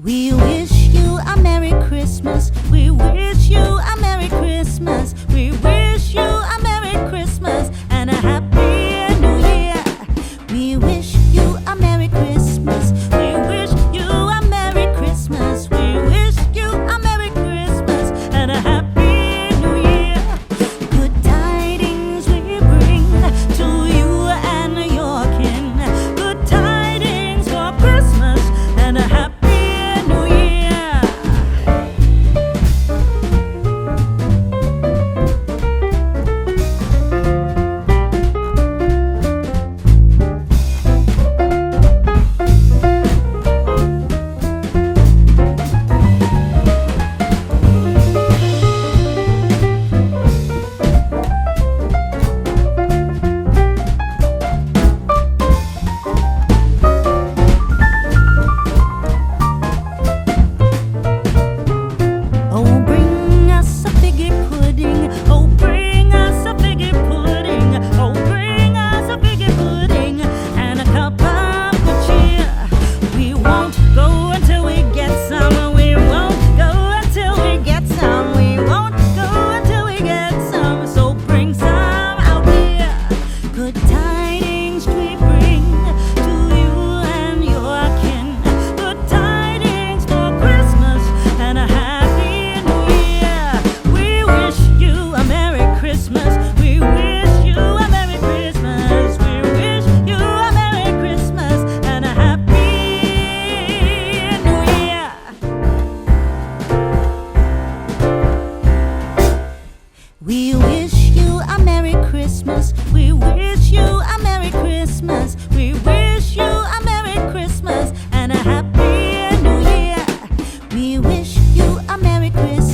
We wish you a Merry Christmas. We wish you a Merry Christmas. We wish you a Merry Christmas and a Happy New Year. We wish you a Merry Christmas. We wish you a Merry Christmas. We wish you a Merry Christmas and a Happy New Year. Good tidings we bring to you and your kin. Good tidings for Christmas and a Happy We wish you a Merry Christmas. We wish you a Merry Christmas. We wish you a Merry Christmas and a Happy New Year. We wish you a Merry Christmas.